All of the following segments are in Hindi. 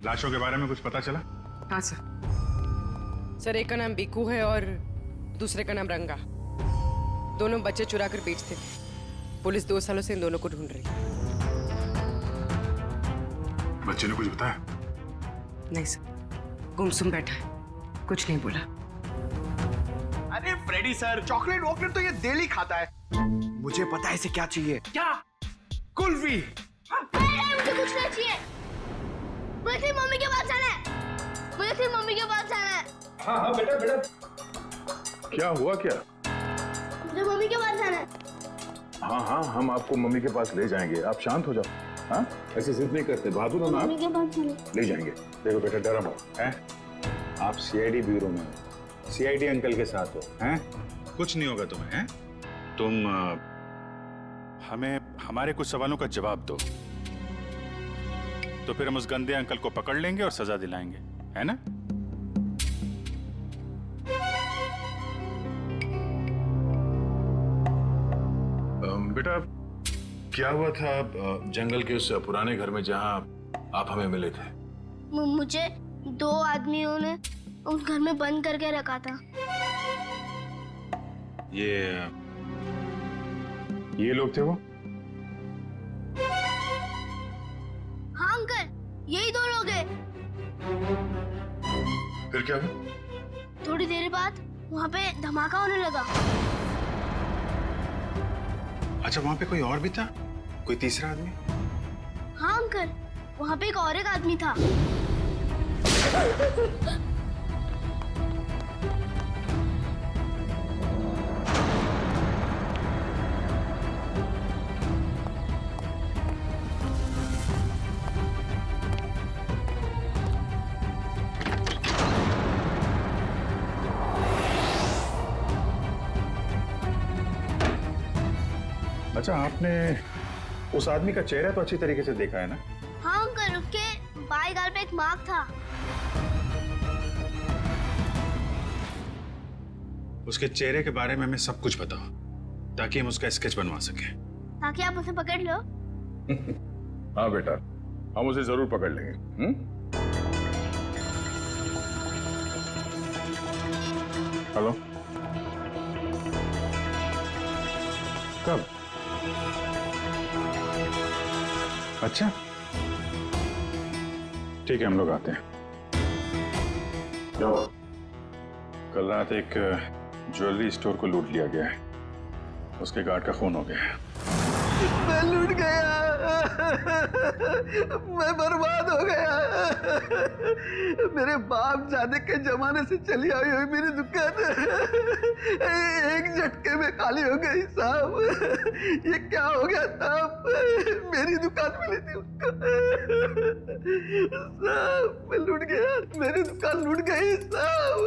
लाशों के बारे में कुछ पता चला? हाँ सर, एक का नाम बीकू है और दूसरे का नाम रंगा। दोनों बच्चे चुरा कर बेचते थे। पुलिस 2 सालों से इन दोनों को ढूंढ रही है। बच्चे ने कुछ बताया? नहीं सर, गुमसुम बैठा है, कुछ नहीं बोला। अरे फ्रेडी सर, चॉकलेट वॉकलेट तो ये डेली खाता है। मुझे पता है इसे क्या चाहिए। क्या? कुल्फी। मुझे कुछ नहीं चाहिए। मुझे सिर्फ मम्मी के पास जाना है। मुझे सिर्फ मम्मी के पास जाना है। हाँ बेटा। क्या हुआ क्या? मुझे मम्मी के पास जाना है। हाँ, हम आपको मम्मी के पास ले जाएंगे। आप शांत हो जाओ। हाँ, ऐसे जिद नहीं करते, बहादुर हो ना। मम्मी के पास जाना है। ले जाएंगे। देखो बेटा, डरो मत। हैं? आप सीआईडी ब्यूरो में हो, सीआईडी अंकल के साथ हो, हैं? कुछ नहीं होगा तुम्हें, हैं? तुम हमें हमारे कुछ सवालों का जवाब दो, तो फिर हम उस गंदे अंकल को पकड़ लेंगे और सजा दिलाएंगे, है ना? बेटा, क्या हुआ था जंगल के उस पुराने घर में जहां आप हमें मिले थे? मुझे 2 आदमियों ने उस घर में बंद करके रखा था। ये लोग थे वो? हाँ अंकल, यही 2 लोग हैं। फिर क्या हुआ? थोड़ी देर बाद वहाँ पे धमाका होने लगा। अच्छा, वहां पे कोई और भी था? कोई तीसरा आदमी? हाँ अंकल, वहाँ पे एक आदमी था। अच्छा, आपने उस आदमी का चेहरा तो अच्छी तरीके से देखा है ना? हाँ अंकल, उसके बाएं गाल पे एक मार्क था। उसके चेहरे के बारे में हमें सब कुछ बताओ, ताकि हम उसका स्केच बनवा सकें। ताकि आप उसे पकड़ लो। हाँ बेटा, हम उसे जरूर पकड़ लेंगे। हेलो, कब? अच्छा, ठीक है, हम लोग आते हैं। जाओ। कल रात एक ज्वेलरी स्टोर को लूट लिया गया है। उसके गार्ड का खून हो गया है। मैं लूट गया। मैं बर्बाद हो गया। मेरे बाप जाने के जमाने से चली आई हुई मेरी दुकान एक झटके में खाली हो गई साहब। ये क्या हो गया साहब? मेरी दुकान मिली थी उसको। साहब मैं लूट गया, मेरी दुकान लूट गई साहब।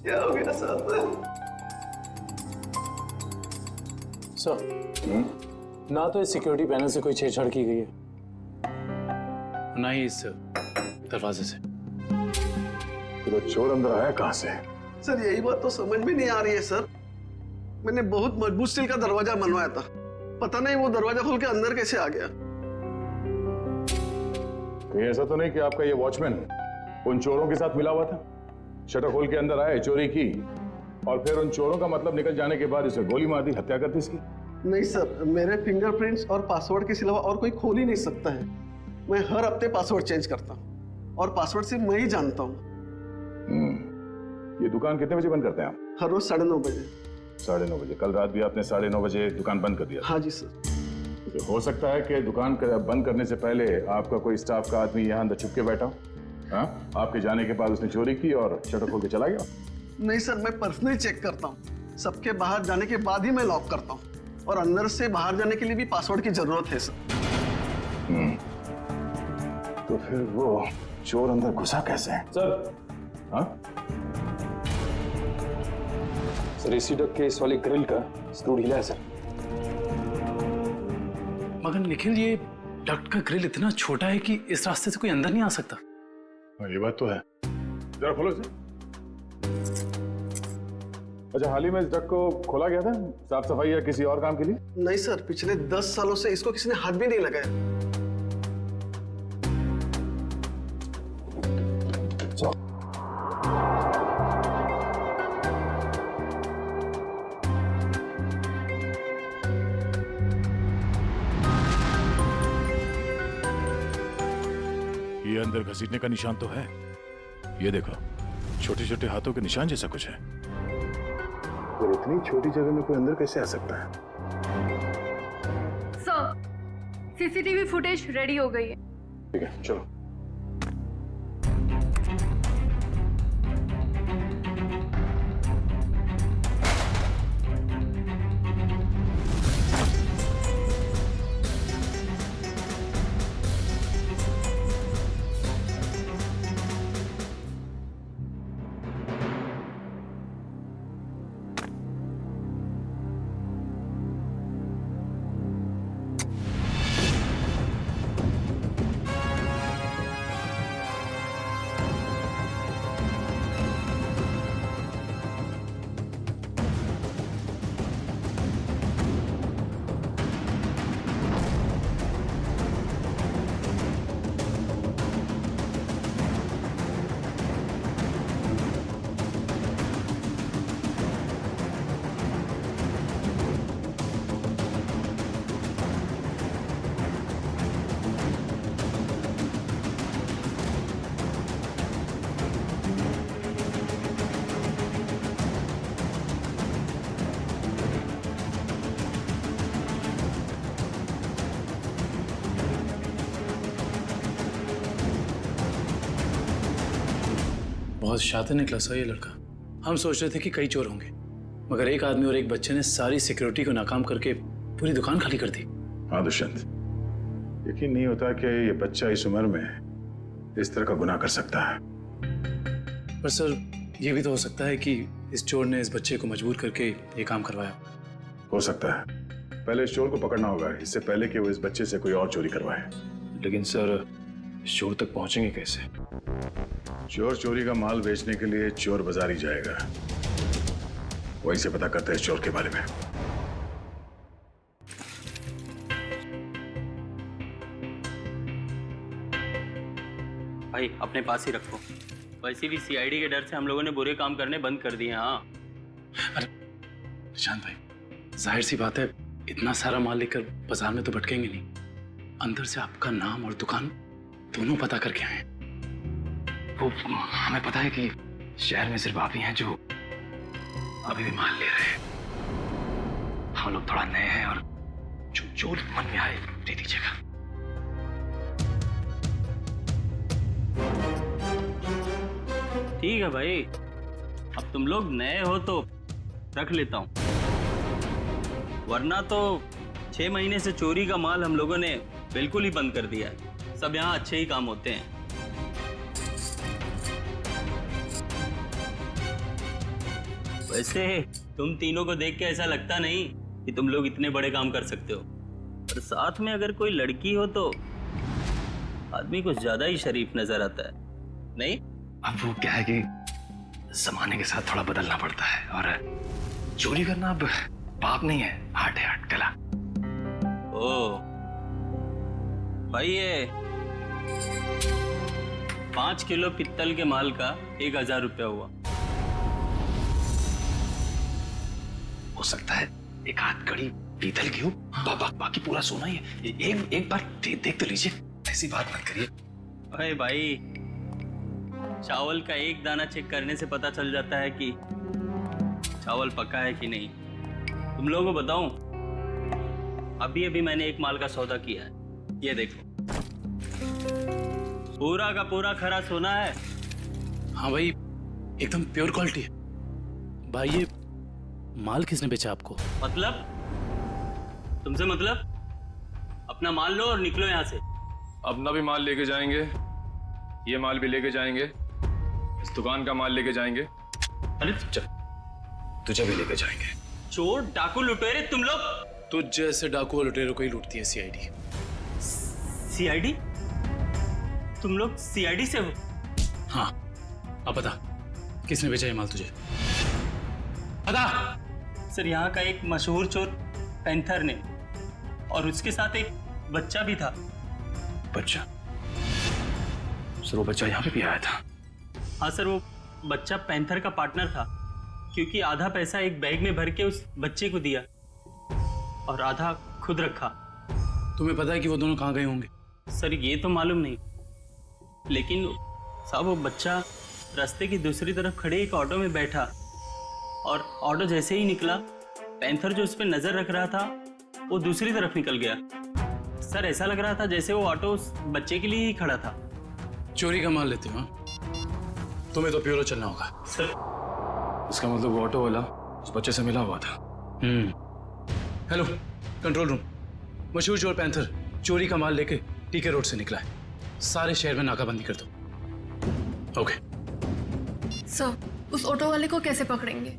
क्या हो गया साहब? सर, ना तो इस सिक्योरिटी पैनल से कोई छेड़छाड़ की गई है, ना ही इस दरवाजे से। तो चोर अंदर आया कहां से? सर यही बात तो समझ में नहीं आ रही है सर। मैंने बहुत मजबूत स्टील का दरवाजा बनवाया था, पता नहीं वो दरवाजा खोल के अंदर कैसे आ गया। कहीं ऐसा तो नहीं कि आपका ये वॉचमैन उन चोरों के साथ मिला हुआ था? शटर खोल के अंदर आए, चोरी की और फिर उन चोरों का मतलब निकल जाने के बाद इसे गोली मार दी, हत्या कर दी इसकी? नहीं सर, मेरे फिंगरप्रिंट्स और पासवर्ड के सिवा और कोई खोल ही नहीं सकता है। मैं हर हफ्ते पासवर्ड चेंज करता हूँ और पासवर्ड सिर्फ मैं ही जानता हूँ। ये दुकान कितने बजे बंद करते हैं आप? हर रोज 9:30 बजे। 9:30 बजे? कल रात भी आपने 9:30 बजे दुकान बंद कर दिया? हाँ जी सर। तो हो सकता है कि दुकान बंद करने से पहले आपका कोई स्टाफ का आदमी यहाँ अंदर छुप के बैठा हो। हाँ, आपके जाने के बाद उसने चोरी की और शटर खोल के चला गया। नहीं सर, मैं पर्सनली चेक करता हूँ। सबके बाहर जाने के बाद ही मैं लॉक करता हूँ और अंदर से बाहर जाने के लिए भी पासवर्ड की जरूरत है सर। तो फिर वो चोर अंदर घुसा कैसे है? सर, हाँ? सर एसी डक के इस वाली ग्रिल का स्क्रू ढीला है सर। मगर निखिल, ये डक्ट का ग्रिल इतना छोटा है कि इस रास्ते से कोई अंदर नहीं आ सकता। ये बात तो है। जरा खोलो इसे। अच्छा, हाल ही में इस ट्रक को खोला गया था साफ सफाई या किसी और काम के लिए? नहीं सर, पिछले 10 सालों से इसको किसी ने हाथ भी नहीं लगाया। ये अंदर घसीटने का निशान तो है। ये देखो, छोटे छोटे हाथों के निशान जैसा कुछ है। और इतनी छोटी जगह में कोई अंदर कैसे आ सकता है? सर, सीसीटीवी फुटेज रेडी हो गई है। ठीक है, चलो। बहुत शातिर निकला सा ये लड़का। हम सोच रहे थे कि कई चोर होंगे, मगर एक आदमी और एक बच्चे ने सारी सिक्योरिटी को नाकाम करके पूरी दुकान खाली कर दी। हाँ दुष्यंत, यकीन नहीं होता कि ये बच्चा इस उम्र में इस तरह का गुनाह कर सकता है। पर सर, ये भी तो हो सकता है कि इस चोर ने इस बच्चे को मजबूर करके ये काम करवाया। हो सकता है। पहले इस चोर को पकड़ना होगा, इससे पहले कि वो इस बच्चे से कोई और चोरी करवाए। लेकिन सर, इस चोर तक पहुंचेंगे कैसे? चोर चोरी का माल बेचने के लिए चोर बाजार ही जाएगा। वहीं से पता करते हैं इस चोर के बारे में। भाई अपने पास ही रखो। वैसे भी सीआईडी के डर से हम लोगों ने बुरे काम करने बंद कर दिए। हाँ अरे निशांत भाई, जाहिर सी बात है, इतना सारा माल लेकर बाजार में तो भटकेंगे नहीं। अंदर से आपका नाम और दुकान दोनों पता करके आए। वो हमें पता है कि शहर में सिर्फ आप ही हैं जो अभी भी माल ले रहे हैं। हम लोग थोड़ा नए हैं और जो मन में आए दे दीजिएगा। ठीक है भाई, अब तुम लोग नए हो तो रख लेता हूँ, वरना तो 6 महीने से चोरी का माल हम लोगों ने बिल्कुल ही बंद कर दिया है। सब यहाँ अच्छे ही काम होते हैं। वैसे तुम तीनों को देख के ऐसा लगता नहीं कि तुम लोग इतने बड़े काम कर सकते हो, और साथ में अगर कोई लड़की हो तो आदमी कुछ ज्यादा ही शरीफ नजर आता है, नहीं? अब वो क्या है कि जमाने के साथ थोड़ा बदलना पड़ता है, और चोरी करना अब पाप नहीं है, आर्ट है, आर्ट कला। ओ भाई, ये 5 किलो पित्तल के माल का 1000 रुपया हुआ। हो सकता है एक आध कड़ी पीतल की हो, बाकी पूरा सोना ही है। एक बार देख तो लीजिए, ऐसी बात मत करिए। अरे भाई, चावल का एक दाना चेक करने से पता चल जाता है कि चावल पका है कि नहीं। तुम लोगों को बताऊं, अभी अभी मैंने एक माल का सौदा किया है, ये देखो, पूरा का पूरा खरा सोना है। हाँ भाई, एकदम प्योर क्वालिटी है। भाई ये माल किसने बेचा आपको? मतलब? तुमसे मतलब? अपना माल लो और निकलो यहाँ से। अपना भी माल लेके जाएंगे, ये माल भी लेके जाएंगे, इस दुकान का माल लेके जाएंगे। अरे तुझे भी लेके जाएंगे। चोर डाकू लुटेरे तुम लोग? तुझ जैसे डाकू और लुटेरों को ही लूटती है सीआईडी। सीआईडी? तुम लोग सीआईडी से हो? हाँ, अब बता, किसने बेचा ये माल तुझे? बता। सर यहाँ का एक मशहूर चोर पैंथर ने, और उसके साथ एक बच्चा भी था। बच्चा? सर वो बच्चा यहाँ पे भी आया था? हाँ सर, वो बच्चा पैंथर का पार्टनर था, क्योंकि आधा पैसा एक बैग में भर के उस बच्चे को दिया और आधा खुद रखा। तुम्हें पता है कि वो दोनों कहाँ गए होंगे? सर ये तो मालूम नहीं, लेकिन साहब वो बच्चा रास्ते की दूसरी तरफ खड़े एक ऑटो में बैठा, और ऑटो जैसे ही निकला, पैंथर जो उस पर नजर रख रहा था वो दूसरी तरफ निकल गया। सर ऐसा लग रहा था जैसे वो ऑटो उस बच्चे के लिए ही खड़ा था। चोरी का माल लेते हो? तुम्हें तो प्यूरो चलना होगा। सर इसका मतलब वो ऑटो वाला उस बच्चे से मिला हुआ था। हेलो कंट्रोल रूम, मशहूर चोर पैंथर चोरी का माल लेके टीके रोड से निकला है। सारे शहर में नाकाबंदी कर दो। ओके सर, उस ऑटो वाले को कैसे पकड़ेंगे?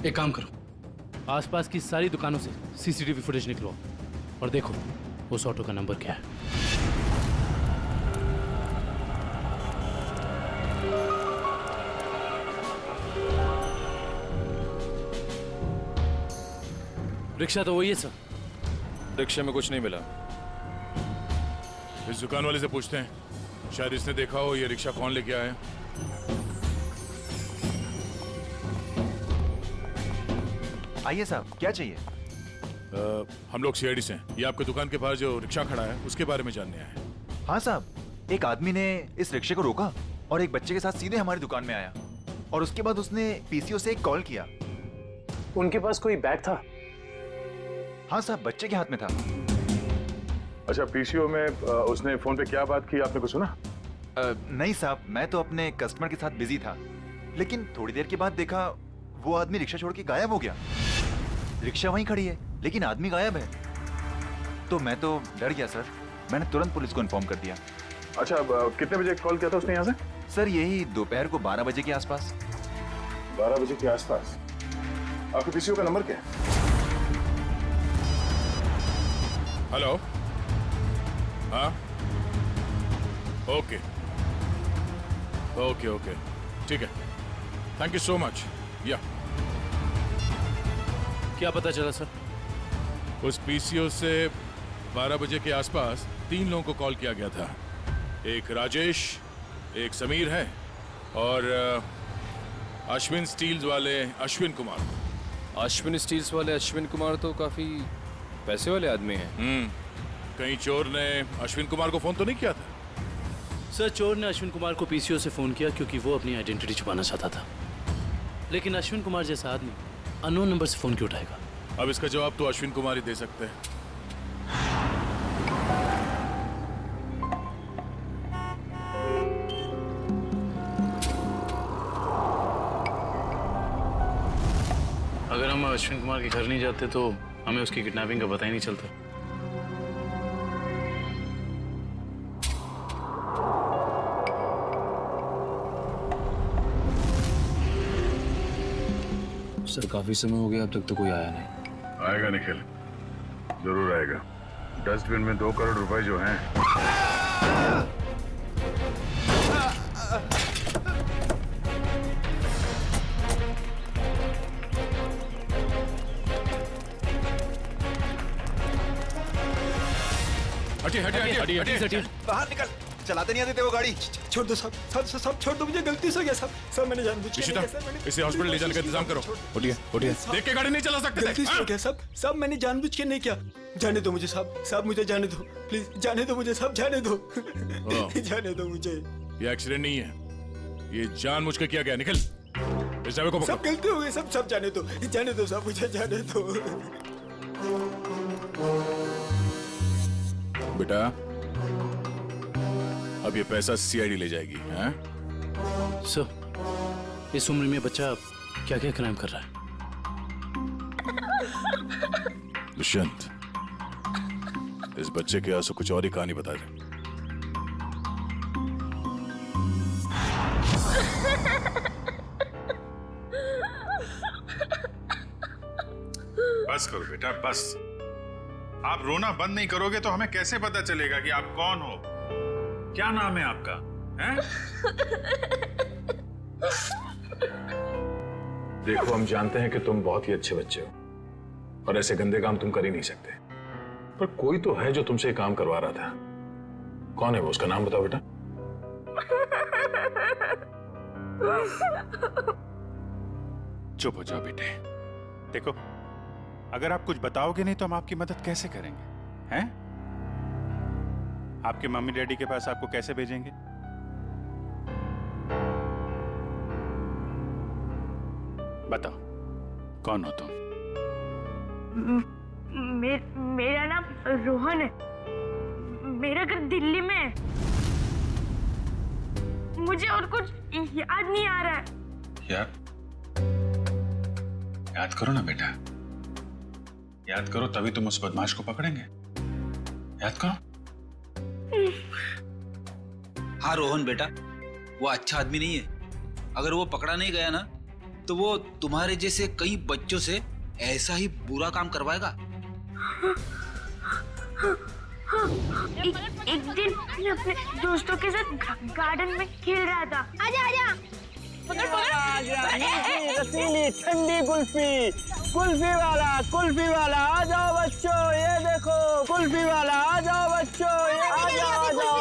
एक काम करो, आसपास की सारी दुकानों से सीसीटीवी फुटेज निकलवाओ और देखो उस ऑटो का नंबर क्या है। रिक्शा तो वही है सर। रिक्शे में कुछ नहीं मिला। इस दुकान वाले से पूछते हैं, शायद इसने देखा हो ये रिक्शा कौन लेके आया। आइए साहब, क्या चाहिए? हम लोग सीआईडी से हैं। ये आपकी दुकान के पास जो रिक्शा खड़ा है उसके बारे में जानने आए हैं। हाँ साहब, एक आदमी ने इस रिक्शे को रोका और एक बच्चे के साथ सीधे हमारी दुकान में आया, और उसके बाद उसने पीसीओ से एक कॉल किया। उनके पास कोई बैग था? हाँ साहब, बच्चे के हाथ में था। अच्छा, पीसीओ में उसने फोन पे क्या बात की, आपने कुछ सुना? नहीं साहब, मैं तो अपने कस्टमर के साथ बिजी था, लेकिन थोड़ी देर के बाद देखा वो आदमी रिक्शा छोड़ के गायब हो गया। रिक्शा वहीं खड़ी है लेकिन आदमी गायब है। तो मैं तो डर गया सर, मैंने तुरंत पुलिस को इन्फॉर्म कर दिया। अच्छा, कितने बजे कॉल किया था उसने यहाँ से? सर यही दोपहर को 12 बजे के आसपास। 12 बजे के आसपास। आपके पीसीओ का नंबर क्या है? हेलो, हाँ, ओके ओके ओके, ठीक है, थैंक यू सो मच। या क्या पता चला सर? उस पीसीओ से 12 बजे के आसपास 3 लोगों को कॉल किया गया था। एक राजेश, एक समीर है, और अश्विन स्टील्स वाले अश्विन कुमार। अश्विन स्टील्स वाले अश्विन कुमार तो काफी पैसे वाले आदमी हैं। कहीं चोर ने अश्विन कुमार को फोन तो नहीं किया था? सर चोर ने अश्विन कुमार को पीसीओ से फोन किया क्योंकि वो अपनी आइडेंटिटी छुपाना चाहता था, लेकिन अश्विन कुमार जैसा आदमी अननोन नंबर से फोन क्यों उठाएगा? अब इसका जवाब तो अश्विन कुमार ही दे सकते हैं। अगर हम अश्विन कुमार के घर नहीं जाते तो हमें उसकी किडनैपिंग का पता ही नहीं चलता। सर काफी समय हो गया, अब तक तो कोई आया नहीं। आएगा निखिल, जरूर आएगा। डस्टबिन में 2 करोड़ रुपए जो हैं। हटिए। बाहर निकल, चलाते नहीं आते वो गाड़ी। छोड़ दो साहब, साहब छोड़ दो, मुझे गलती से हो गया साहब। साहब मैंने जानबूझ के नहीं किया सर, मैंने इसे हॉस्पिटल ले जाने का इंतजाम करो। उठिए उठिए। देख के गाड़ी नहीं चला सकते थे। गलती से हो गया साहब। साहब मैंने जानबूझ के नहीं किया। जाने दो मुझे साहब, साहब मुझे जाने दो प्लीज, जाने दो मुझे साहब, जाने दो जाने दो मुझे। ये एक्सीडेंट नहीं है, ये जानबूझ के किया गया। निखिल, इस ड्राइवर को सब गलती हो गई, सब जाने दो साहब, मुझे जाने दो। बेटा, अब ये पैसा सीआईडी ले जाएगी। हैं? सर इस उम्र में बच्चा क्या क्या क्राइम कर रहा है? दुष्यंत, इस बच्चे के आंसू कुछ और ही कहानी बता रहे। बस करो बेटा, बस। आप रोना बंद नहीं करोगे तो हमें कैसे पता चलेगा कि आप कौन हो? क्या नाम है आपका? हैं? देखो, हम जानते हैं कि तुम बहुत ही अच्छे बच्चे हो और ऐसे गंदे काम तुम कर ही नहीं सकते, पर कोई तो है जो तुमसे काम करवा रहा था। कौन है वो? उसका नाम बताओ बेटा। चुप हो जाओ बेटे। देखो, अगर आप कुछ बताओगे नहीं तो हम आपकी मदद कैसे करेंगे? हैं? आपके मम्मी डैडी के पास आपको कैसे भेजेंगे? बताओ, कौन हो तुम? मेरा नाम रोहन है। मेरा घर दिल्ली में है। मुझे और कुछ याद नहीं आ रहा है। याद करो ना बेटा, याद करो, तभी तुम उस बदमाश को पकड़ेंगे। याद करो। हाँ रोहन बेटा, वो अच्छा आदमी नहीं है। अगर वो पकड़ा नहीं गया ना तो वो तुम्हारे जैसे कई बच्चों से ऐसा ही बुरा काम करवाएगा। एक दिन मैं अपने दोस्तों के साथ गार्डन में खेल रहा था। आजा आजा। रसीली ठंडी कुल्फी, कुल्फी वाला आ जाओ बच्चों, ये देखो कुल्फी वाला, आ जाओ बच्चों, ये आ जाओ।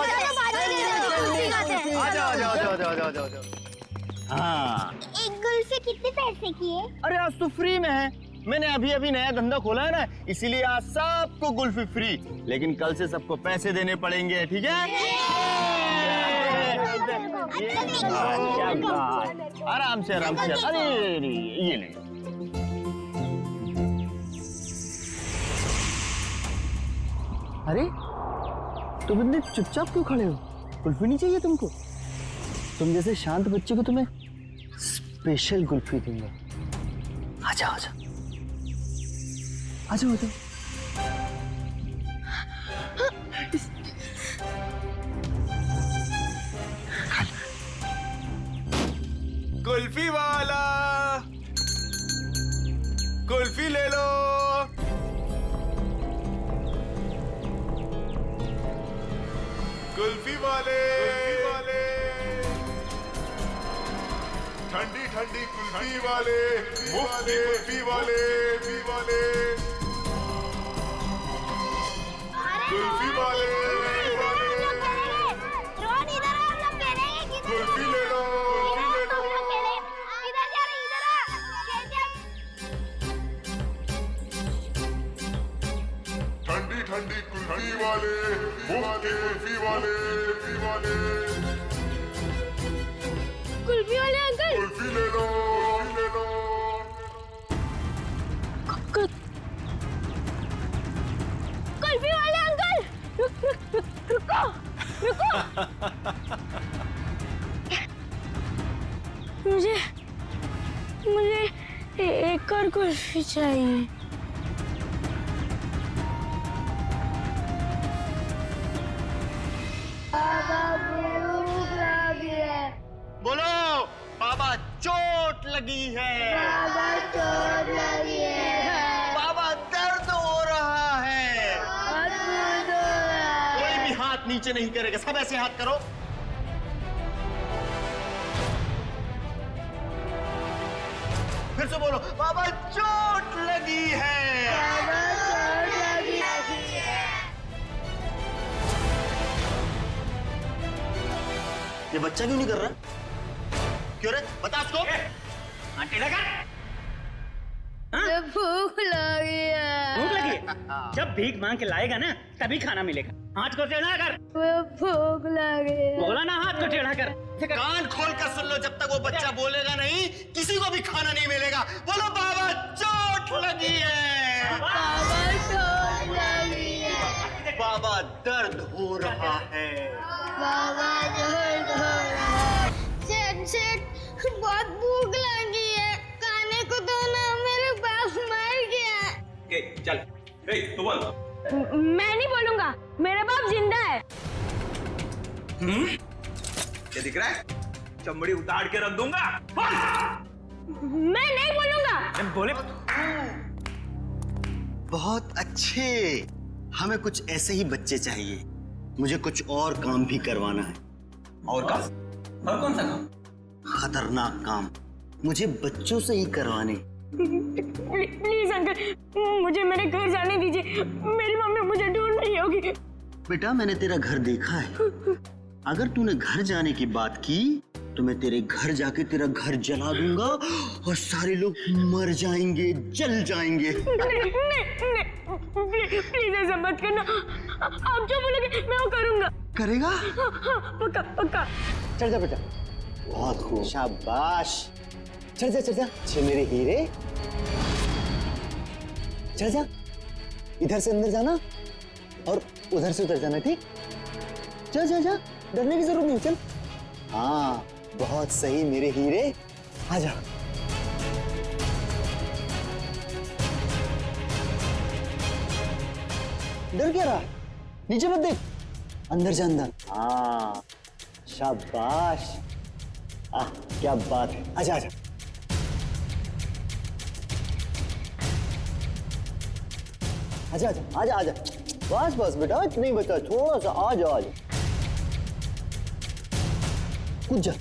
हाँ, एक कुल्फी कितने पैसे की है? अरे आज तो फ्री में है। मैंने अभी नया धंधा खोला है ना, इसीलिए आज सबको कुल्फी फ्री, लेकिन कल से सबको पैसे देने पड़ेंगे, ठीक है? क्या बात, आराम से। अरे ये ले। अरे तुम इतने चुपचाप क्यों खड़े हो? कुल्फी नहीं चाहिए तुमको? तुम जैसे शांत बच्चे को तुम्हें स्पेशल कुल्फी दूंगा। आजा आजा आजा आजा। कुल्फी वाला, कुल्फी ले लो। कुल्फी वाले, ठंडी ठंडी कुल्फी वाले, मुफ्त कुल्फी वाले, कुल्फी वाले, रोहन इधर आ, हम लोग खेलेंगे। कुल्फी ले लो। इधर जा रहे, इधर आ। ठंडी ठंडी कुल्फी वाले, मुफ्त कुल्फी वाले, कुल्फी वाले अंकल, कुल्फी ले लो। कुल्फी वाले अंकल, रुको। मुझे एक और कुल्फी चाहिए। बोलो, बाबा चोट लगी है। बाबा दर्द हो रहा है। कोई भी हाथ नीचे नहीं करेगा, सब ऐसे हाथ करो। फिर से बोलो, बाबा चोट लगी है। ये बच्चा क्यों नहीं कर रहा? क्यों रे? बता उसको। भूख लगी है। भूख लगी है? जब भीख मांग के लाएगा ना तभी खाना मिलेगा। हाथ को टेढ़ा कर। भूख लगी है। बोला ना, हाथ को टेढ़ा कर। कान खोल कर सुन लो, जब तक वो बच्चा बोलेगा नहीं किसी को भी खाना नहीं मिलेगा। बोलो, बाबा चोट लगी है। बाबा चोट लगी है। बाबा दर्द हो रहा है। बाबा दर्द हो रहा है। सेठ बहुत भूख लगी है, खाने को दो ना, मेरे बाप मर गया। चल तू बोल। मैं नहीं बोलूंगा, मेरा बाप जिंदा है। ये दिख रहा है? चमड़ी उतार के रख दूंगा। मैं नहीं बोलूंगा। बोले बहुत अच्छे, हमें कुछ ऐसे ही बच्चे चाहिए। मुझे कुछ और काम भी करवाना है। और काम? और कौन सा काम? खतरनाक काम। मुझे बच्चों से ही करवाने। प्लीज अंकल, मुझे मेरे घर जाने दीजिए। मेरी मम्मी मुझे ढूंढ रही होगी। बेटा मैंने तेरा घर देखा है। अगर तूने घर जाने की बात की तो मैं तेरे घर जाके तेरा घर जला दूंगा और सारे लोग मर जाएंगे, जल जाएंगे। प्लीज ऐसा मत करना। आप जो बोलोगे मैं वो करूंगा। करेगा? पक्का पक्का। चढ़ जा बेटा। बहुत खूब, शाबाश। चढ़ जा, चढ़ जा। छे मेरे हीरे। चढ़ जा। इधर से अंदर जाना और उधर से उधर जाना, ठीक? जा जा जा, डरने की जरूरत नहीं, चल। हाँ बहुत सही मेरे हीरे, आ जा। डर क्या रहा? नीचे मत देख, अंदर जा अंदर। हाँ शाबाश। क्या बात है। आजा आजा। आजा आजा आजा आजा। बस बस बेटा, इतना ही बचा, थोड़ा सा। आजा आजा। कूद जा,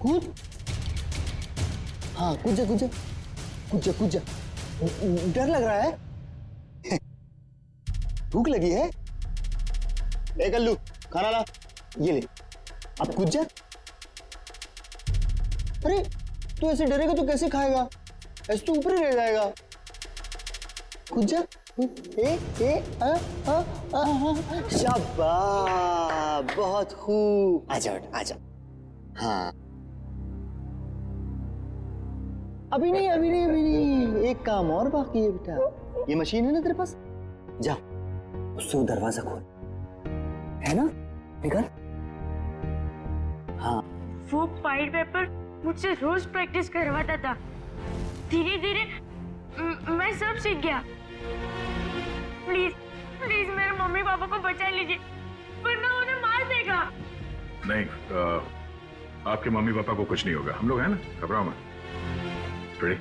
कूद। हाँ कूद जा, कूद जा, कूद जा, कूद जा। डर लग रहा है? भूख लगी है? ले कल्लू, खाना ला, ये ले। अब कूद जा। अरे तू ऐसे डरेगा तो कैसे खाएगा? ऐसे तो ऊपर ही रह जाएगा। कूद जा। शाबाश, बहुत खूब। आजा बेटा, आजा। हाँ अभी नहीं, अभी नहीं, अभी नहीं। एक काम और बाकी है बेटा। ये मशीन है ना तेरे पास, जा उससे वो दरवाजा खोल, है ना? निकल। हाँ वो पाइड पेपर मुझसे रोज प्रैक्टिस करवाता था। धीरे धीरे मैं सब सीख गया। प्लीज प्लीज मेरे मम्मी पापा को बचा लीजिए, वरना उन्हें मार देगा। नहीं, आपके मम्मी पापा को कुछ नहीं होगा, हम लोग हैं ना, घबराओ मत। रेडी,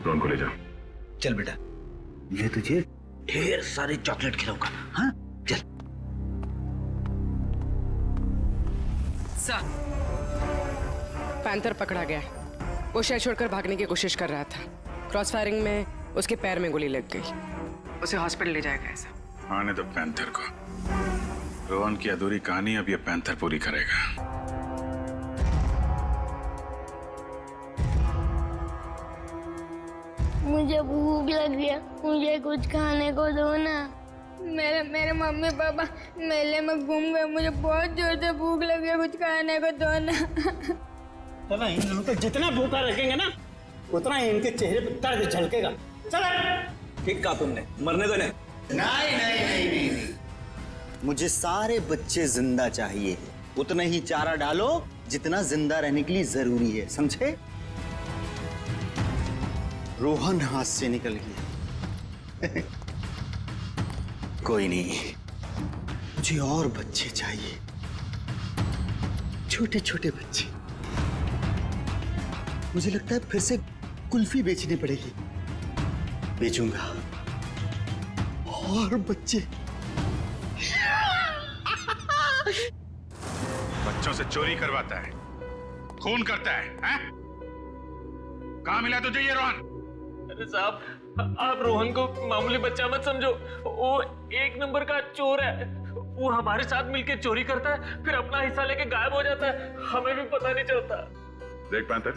रोहन को ले जाओ। चल बेटा, ये तुझे ढेर सारे चॉकलेट खिलाऊंगा। हाँ चल। सर, पैंथर पकड़ा गया। वो शहर छोड़कर भागने की कोशिश कर रहा था। क्रॉस फायरिंग में उसके पैर में गोली लग गई। उसे हॉस्पिटल ले जाएगा ऐसा। आने दो पैंथर को। रोहन की अधूरी कहानी अब ये पैंथर पूरी करेगा। मुझे भूख लग गया, मुझे कुछ खाने को दो ना। मेरे मम्मी पापा मेले में घूम गए, मुझे बहुत जोर से भूख लग गया, कुछ खाने को दो ना। चला, इन लोगों को जितना भूखा रखेंगे ना उतना ही इनके चेहरे पर दर्द झलकेगा। चला। ठीक कहा तुमने, मरने दो ने। नहीं नहीं नहीं नहीं, मुझे सारे बच्चे जिंदा चाहिए। उतना ही चारा डालो जितना जिंदा रहने के लिए जरूरी है, समझे? रोहन हाथ से निकल गया। कोई नहीं, मुझे और बच्चे चाहिए, छोटे छोटे बच्चे। मुझे लगता है फिर से कुल्फी बेचनी पड़ेगी। बेचूंगा और बच्चे। बच्चों से चोरी करवाता है, खून करता है, हैं? कहाँ मिला तुझे ये रोहन? अरे साहब, आप रोहन को मामूली बच्चा मत समझो। वो एक नंबर का चोर है। वो हमारे साथ मिलकर चोरी करता है, फिर अपना हिस्सा लेके गायब हो जाता है, हमें भी पता नहीं चलता। देख पैंथर,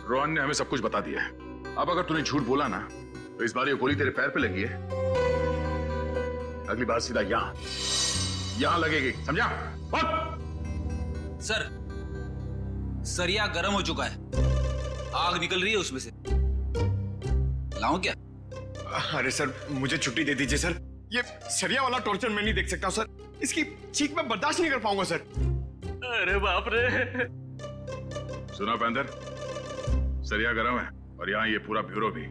रोहन ने हमें सब कुछ बता दिया है। अब अगर तूने झूठ बोला ना तो इस बार ये गोली तेरे पैर पे लगी है, अगली बार सीधा यहां लगेगी, समझा? सर, सरिया गर्म हो चुका है, आग निकल रही है उसमें से। लाऊं क्या? अरे सर, मुझे छुट्टी दे दीजिए सर। ये सरिया वाला टॉर्चर मैं नहीं देख सकता सर। इसकी चीख मैं बर्दाश्त नहीं कर पाऊंगा सर। अरे बाप रे। सुना पैंथर, सरिया गर्म है और यहाँ ये पूरा ब्यूरो भी।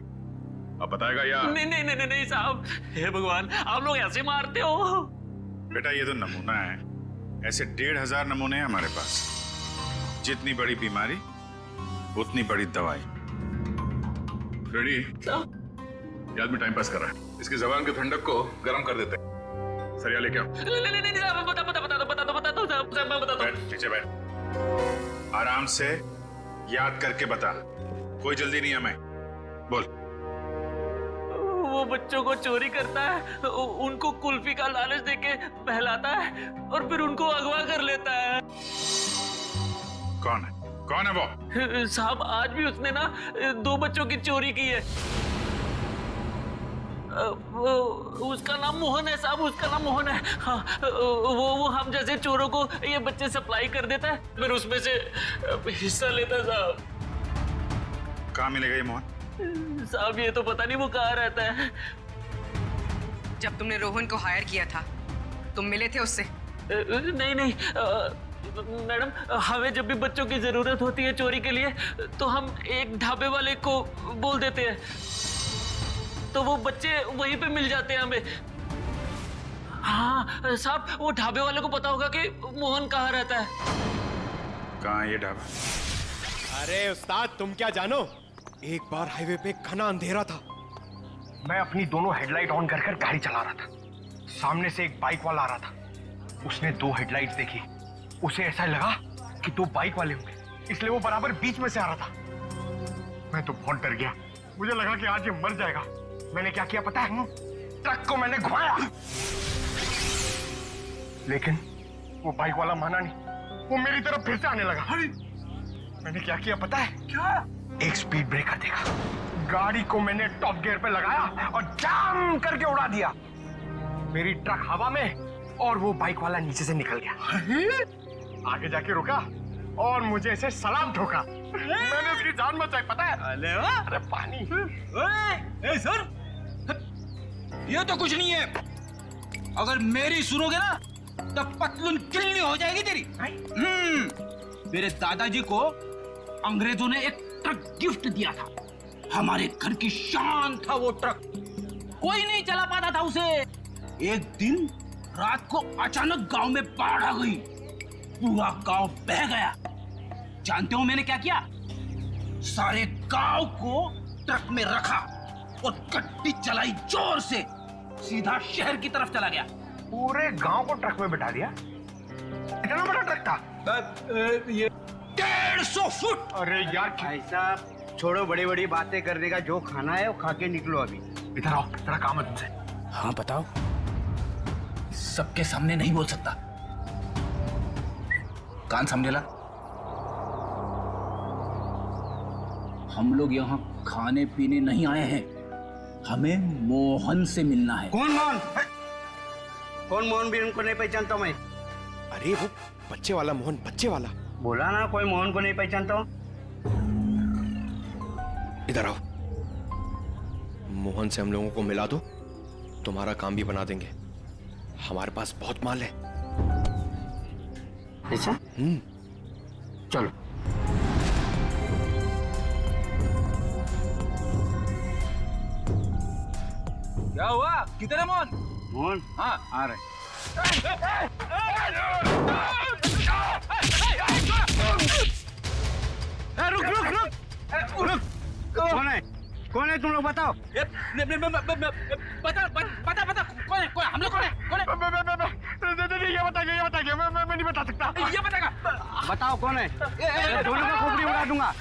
अब बताएगा या? नहीं नहीं नहीं नहीं साहब, हे भगवान, आप लोग ऐसे मारते हो? बेटा ये तो नमूना है, ऐसे 1500 नमूने हैं हमारे पास। जितनी बड़ी बीमारी उतनी बड़ी दवाई। रेडी? ये आदमी टाइम पास कर रहा है, इसकी जबान के ठंडक को गर्म कर देते हैं। सरिया लेके आओ। नहीं साहब, बता दो साहब, मैं बता दो। बैठ, पीछे बैठ। आराम से याद करके बता, कोई जल्दी नहीं है मैं। बोल। वो बच्चों को चोरी करता है, उनको कुल्फी का लालच देके बहलाता है और फिर उनको अगवा कर लेता है। कौन है? कौन है वो? साहब आज भी उसने ना 2 बच्चों की चोरी की है। उसका नाम मोहन है साहब, उसका नाम मोहन है। हाँ, वो हम जैसे चोरों को ये बच्चे सप्लाई कर देता है, फिर उसमें से हिस्सा लेता है साहब। कहाँ मिलेगा ये मोहन? साहब ये तो पता नहीं वो कहाँ रहता है। जब तुमने रोहन को हायर किया था तुम मिले थे उससे? नहीं मैडम, हमें जब भी बच्चों की जरूरत होती है चोरी के लिए तो हम एक ढाबे वाले को बोल देते हैं, तो वो बच्चे वहीं पे मिल जाते हैं हमें। हाँ साहब, वो ढाबे वाले को पता होगा कि मोहन कहाँ रहता है। कहाँ है ये ढाबा? अरे उस्ताद, तुम क्या जानो, एक बार हाईवे पे घना अंधेरा था। मैं अपनी दोनों हेडलाइट ऑन कर गाड़ी चला रहा था। सामने से एक बाइक वाला आ रहा था। उसने 2 हेडलाइट्स देखी। उसे ऐसा लगा कि 2 बाइक वाले होंगे, इसलिए वो बराबर बीच में से आ रहा था। मैं तो बहुत डर गया, मुझे लगा कि आज ये मर जाएगा। मैंने क्या किया पता है? ट्रक को मैंने घुमाया, लेकिन वो बाइक वाला माना नहीं, वो मेरी तरफ फिर से आने लगा। मैंने क्या किया पता है? क्या? एक स्पीड ब्रेकर देखा, गाड़ी को मैंने टॉप गियर पे लगाया और जाम करके उड़ा दिया। मेरी ट्रक हवा में और वो बाइक वाला नीचे से निकल गया। आगे जाके रुका और मुझे ऐसे सलाम ठोका। मैंने उसकी जान बचाई पता है? अरे पानी। ए सर, ये तो कुछ नहीं है। अगर मेरी सुनोगे ना तो पतलून किल्ली हो जाएगी तेरी। मेरे दादाजी को अंग्रेजों ने एक ट्रक गिफ्ट दिया था। हमारे घर की शान था वो ट्रक, कोई नहीं चला पाता था उसे। एक दिन रात को अचानक गांव में बाढ़ आ गई, पूरा गांव बह गया। जानते हो मैंने क्या किया? सारे गांव को ट्रक में रखा और गड्डी चलाई जोर से, सीधा शहर की तरफ चला गया। पूरे गांव को ट्रक में बिठा दिया? इतना बड़ा ट्रक था? ये 150 फुट। अरे यार भाई साहब छोड़ो, बड़ी बड़ी बातें करने का, जो खाना है वो खा के निकलो अभी। इधर आओ, तेरा काम है तुमसे। हाँ बताओ। सबके सामने नहीं बोल सकता। कान समझे ला? हम लोग यहाँ खाने पीने नहीं आए हैं, हमें मोहन से मिलना है। कौन मोहन? कौन मोहन? भी उनको नहीं पहचानता मैं। अरे वो बच्चे वाला मोहन, बच्चे वाला। बोला ना कोई मोहन को नहीं पहचानता हूँ। इधर आओ, मोहन से हम लोगों को मिला दो, तुम्हारा काम भी बना देंगे। हमारे पास बहुत माल है। ऐसा? चलो। क्या हुआ? किधर है मोहन? मोहन? हाँ आ रहे। रुक रुक रुक रुक। कौन है? कौन है तुम लोग बताओ? बता बता बता, कौन है? कौन है? हम लोग कौन है? कौन है? ये बताइए, मैं नहीं बता सकता। ये बताएगा। बताओ कौन है? दोनों का खोपड़ी उड़ा दूंगा।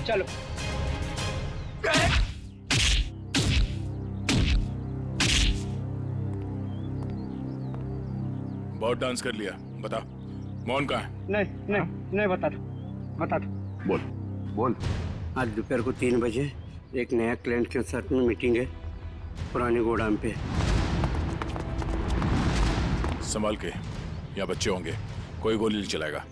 चलो। बहुत डांस कर लिया, बता मोहन कहाँ है? नहीं बता दो। बोल। आज दोपहर को 3 बजे एक नया क्लाइंट के साथ में मीटिंग है पुराने गोदाम पे। संभाल के, यहाँ बच्चे होंगे, कोई गोली नहीं चलाएगा।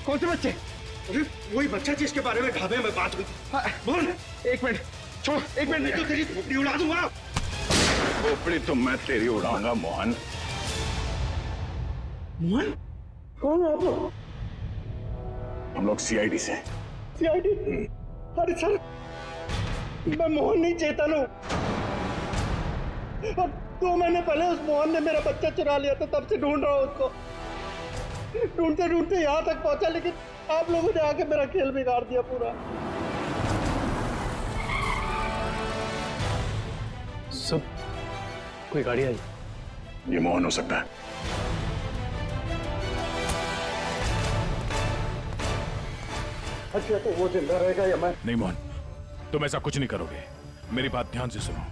कौन से बच्चे? अरे वही बच्चा जिसके बारे में ढाबे में बात हुई। बोल। एक मिनट छोड़, एक मिनट, नहीं तो तेरी खोपड़ी उड़ा दूंगा। खोपड़ी तो मैं तेरी उड़ाऊंगा मोहन। मोहन? कौन हो आप लोग? हम लोग सीआईडी से। सीआईडी? अरे सर, मैं मोहन नहीं, चेतन हूँ। और 2 महीने पहले उस मोहन ने मेरा बच्चा चुरा लिया था, तब से ढूंढ रहा हूँ उसको। ढूंढते ढूंढते यहाँ तक पहुंचा, लेकिन आप लोगों ने आके मेरा खेल बिगाड़ दिया पूरा। सब कोई गाड़ी आई? ये मोहन हो सकता है। अच्छा, तो वो जिंदा रहेगा या मैं? नहीं मोहन, तुम ऐसा कुछ नहीं करोगे। मेरी बात ध्यान से सुनो।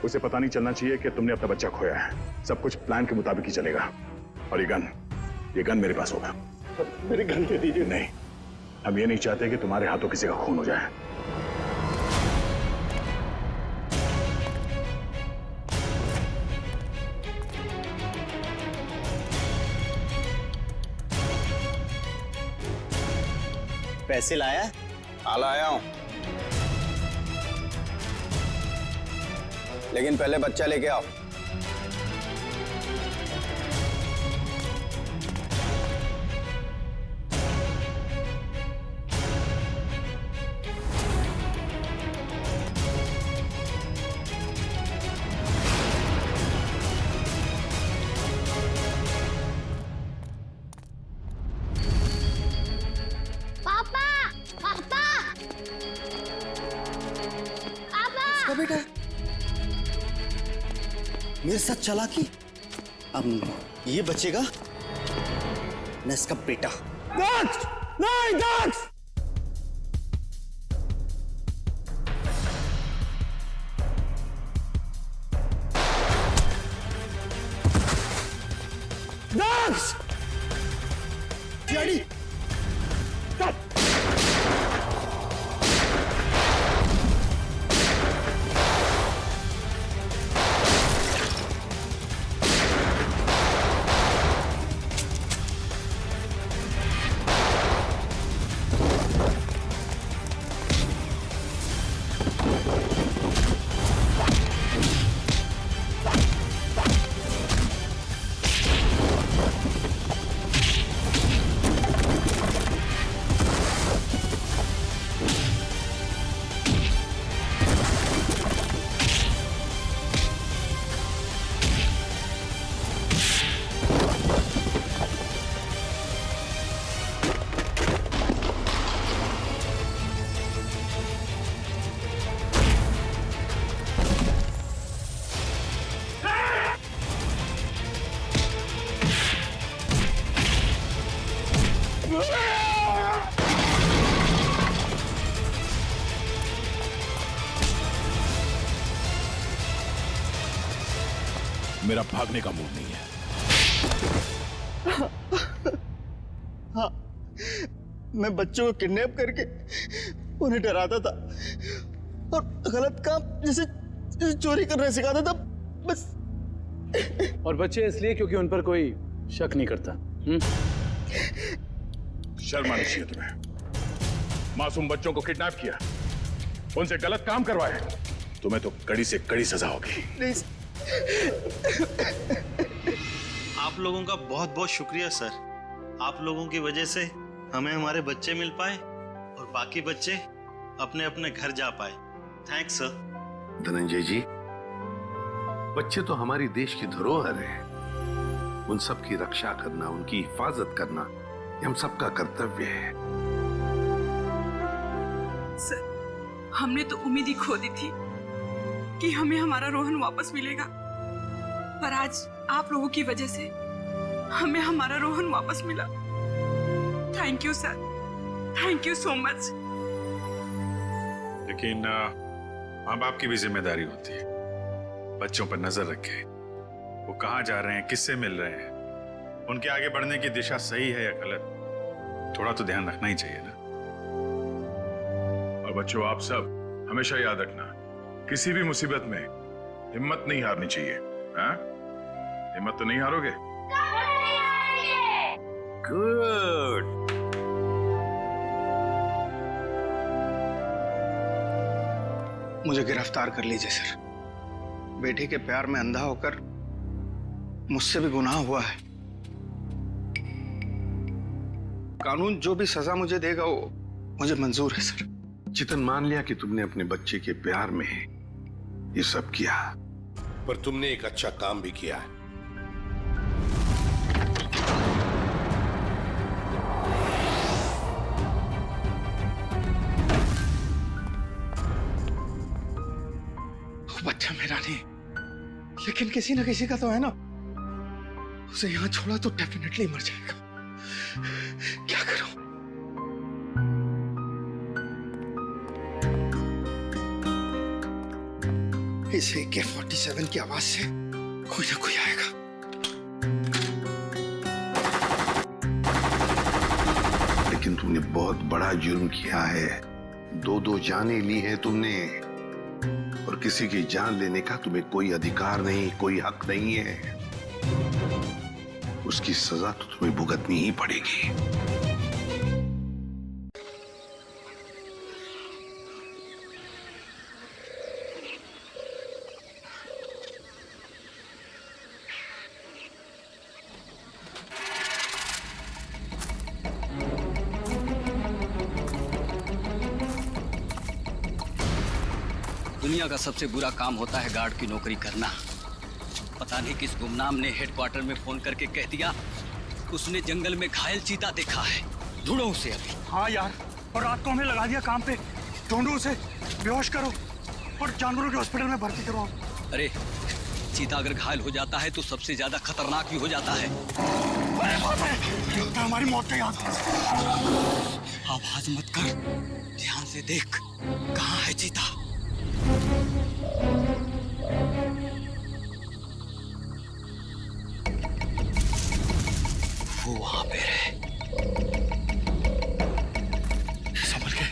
उसे पता नहीं चलना चाहिए कि तुमने अपना बच्चा खोया है। सब कुछ प्लान के मुताबिक ही चलेगा। और ये गन मेरे पास होगा। मेरी गन दे दीजिए। नहीं, हम ये नहीं चाहते कि तुम्हारे हाथों किसी का खून हो जाए। पैसे लाया? हाँ लाया हूं, लेकिन पहले बच्चा लेके आओ। पापा, पापा, पापा। बेटा मेरे साथ चालाकी, अब ये बचेगा न इसका बेटा। नहीं, दक्ष! दक्ष! डैडी, मेरा भागने का मूड नहीं है। हाँ, मैं बच्चों को किडनैप करके उन्हें डराता था और गलत काम जैसे चोरी करना सिखाता था, बस। और बच्चे इसलिए क्योंकि उन पर कोई शक नहीं करता। शर्म आनी चाहिए तुम्हें। मासूम बच्चों को किडनैप किया, उनसे गलत काम करवाए, तुम्हें तो कड़ी से कड़ी सजा होगी। प्लीज। आप लोगों का बहुत बहुत शुक्रिया सर। आप लोगों की वजह से हमें हमारे बच्चे मिल पाए और बाकी बच्चे अपने अपने घर जा पाए। Thanks sir. धनंजय जी, बच्चे तो हमारी देश की धरोहर है। उन सब की रक्षा करना, उनकी हिफाजत करना, ये हम सबका कर्तव्य है। सर, हमने तो उम्मीद ही खो दी थी कि हमें हमारा रोहन वापस मिलेगा, पर आज आप लोगों की वजह से हमें हमारा रोहन वापस मिला। Thank you sir, thank you so much. लेकिन माँ बाप की भी जिम्मेदारी होती है, बच्चों पर नजर रखें। वो कहाँ जा रहे हैं, किससे मिल रहे हैं, उनके आगे बढ़ने की दिशा सही है या गलत, थोड़ा तो ध्यान रखना ही चाहिए ना। और बच्चों, आप सब हमेशा याद रखना, किसी भी मुसीबत में हिम्मत नहीं हारनी चाहिए। हाँ? हिम्मत तो नहीं हारोगे? गुड। मुझे गिरफ्तार कर लीजिए सर। बेटी के प्यार में अंधा होकर मुझसे भी गुनाह हुआ है। कानून जो भी सजा मुझे देगा वो मुझे मंजूर है सर। जितन मान लिया कि तुमने अपने बच्चे के प्यार में ये सब किया, पर तुमने एक अच्छा काम भी किया है। वो बच्चा मेरा नहीं, लेकिन किसी ना किसी का तो है ना। उसे यहां छोड़ा तो डेफिनेटली मर जाएगा। क्या करूं? इस AK-47 की आवाज से कोई ना कोई आएगा। लेकिन तुमने बहुत बड़ा जुर्म किया है। दो जानें ली है तुमने, और किसी की जान लेने का तुम्हें कोई अधिकार नहीं, कोई हक नहीं है। उसकी सजा तो तुम्हें भुगतनी ही पड़ेगी। दुनिया का सबसे बुरा काम होता है गार्ड की नौकरी करना। पता नहीं किस गुमनाम ने हेडक्वार्टर में फोन करके कह दिया उसने जंगल में घायल चीता देखा है। ढूंढो उसे अभी। हाँ यार, और रात को हमें लगा दिया काम पे। ढूंढो उसे, बेहोश करो और जानवरों के हॉस्पिटल में भर्ती करो। अरे चीता अगर घायल हो जाता है तो सबसे ज्यादा खतरनाक भी हो जाता है। हमारी मौत का याद। आवाज मत कर, ध्यान से देख कहाँ है चीता। वो वहां पे है। संभल के।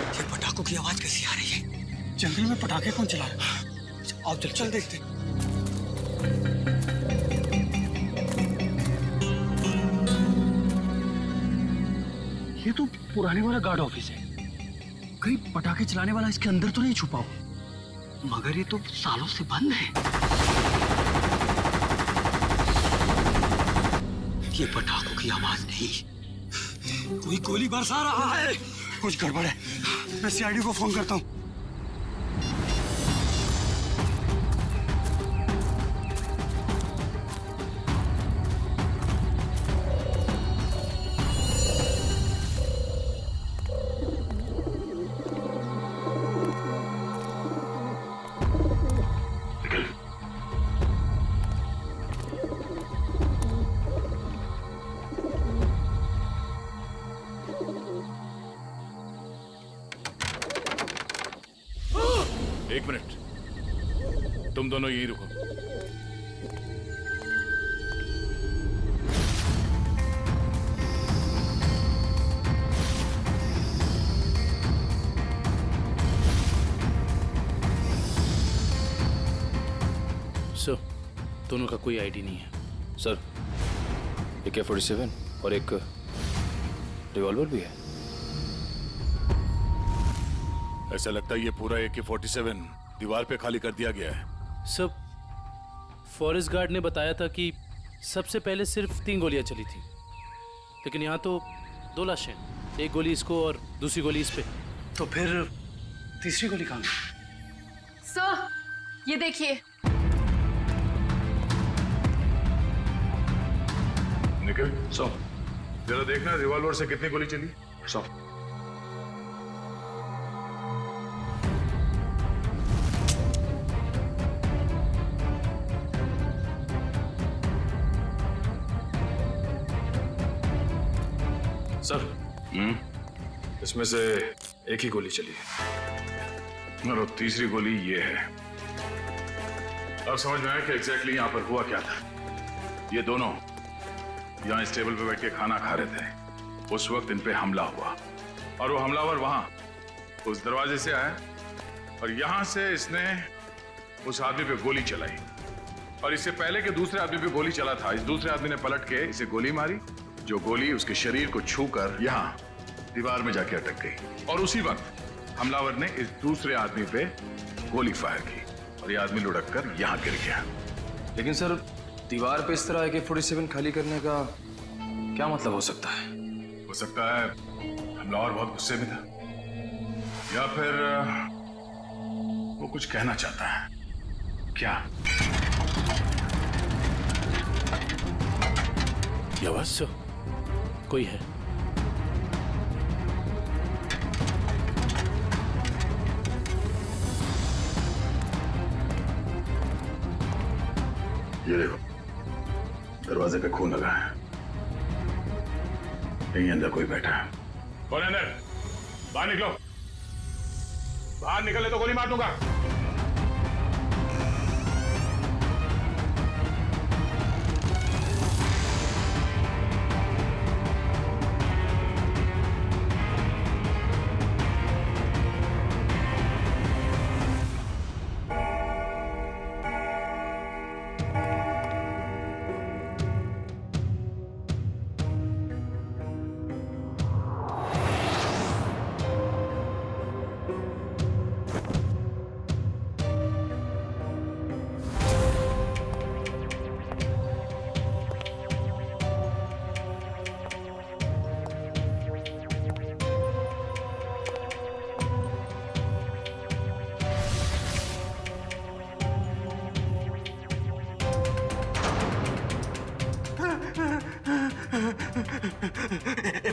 ये पटाखों की आवाज कैसी आ रही है? जंगल में पटाखे कौन चला रहा है? आओ चल देखते। ये तो पुराने वाला गार्ड ऑफिस है। कहीं पटाखे चलाने वाला इसके अंदर तो नहीं छुपा हो? मगर ये तो सालों से बंद है। ये पटाखों की आवाज नहीं, कोई गोली बरसा रहा है। कुछ गड़बड़ है, मैं CID को फोन करता हूँ। एक मिनट, तुम दोनों यहीं रुको। सर, दोनों का कोई आईडी नहीं है। सर, AK-47 और एक रिवॉल्वर भी है। ऐसा लगता है ये पूरा AK-47 दीवार पे खाली कर दिया गया है। सब फॉरेस्ट गार्ड ने बताया था कि सबसे पहले सिर्फ 3 गोलियां चली थी, लेकिन यहाँ तो 2 लाशें, एक गोली इसको और दूसरी गोली इस पे। तो फिर तीसरी गोली कहाँ? सर, ये देखिए। निखिल, जरा देखना रिवॉल्वर से कितनी गोली चली। सर, इसमें से एक ही गोली चली है और तीसरी गोली ये है। अब समझ में आया कि एग्जैक्टली यहां पर हुआ क्या था। ये दोनों यहाँ इस टेबल पे बैठ के खाना खा रहे थे। उस वक्त इन पे हमला हुआ और वो हमलावर वहां उस दरवाजे से आया और यहां से इसने उस आदमी पे गोली चलाई और इससे पहले कि दूसरे आदमी पे गोली चला था, इस दूसरे आदमी ने पलट के इसे गोली मारी जो गोली उसके शरीर को छूकर यहाँ दीवार में जाके अटक गई और उसी वक्त हमलावर ने इस दूसरे आदमी पे गोली फायर की और ये आदमी लुढ़क कर यहाँ गिर गया। लेकिन सर दीवार पे इस तरह AK-47 खाली करने का क्या मतलब हो सकता है? हो सकता है हमलावर बहुत गुस्से में था या फिर वो कुछ कहना चाहता है। क्या? ये आवाज कोई है? ये देखो दरवाजे पे खून लगा है, यहीं अंदर कोई बैठा है। कौन है अंदर? बाहर निकलो, बाहर निकले तो गोली मार दूंगा।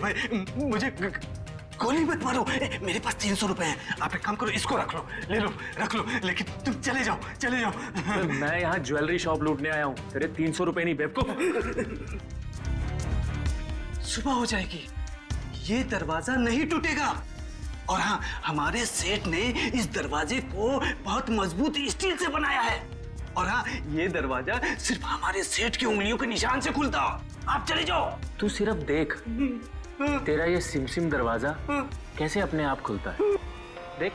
भाई मुझे गोली मत मारो, मेरे पास 300 रुपए हैं। आप एक काम करो, इसको रख लो, ले लो, रख लो, लेकिन तुम चले जाओ, चले जाओ। मैं यहाँ ज्वेलरी शॉप लूटने आया हूँ, तेरे 300 रुपए नहीं बेवकूफ। सुबह हो जाएगी, ये दरवाजा नहीं टूटेगा। और हाँ, हमारे सेठ ने इस दरवाजे को बहुत मजबूत स्टील से बनाया है। और हाँ, ये दरवाजा सिर्फ हमारे सेठ की उंगलियों के निशान से खुलता। आप चले जाओ। तू सिर्फ देख, तेरा ये सिमसिम दरवाजा कैसे अपने आप खुलता है, देख।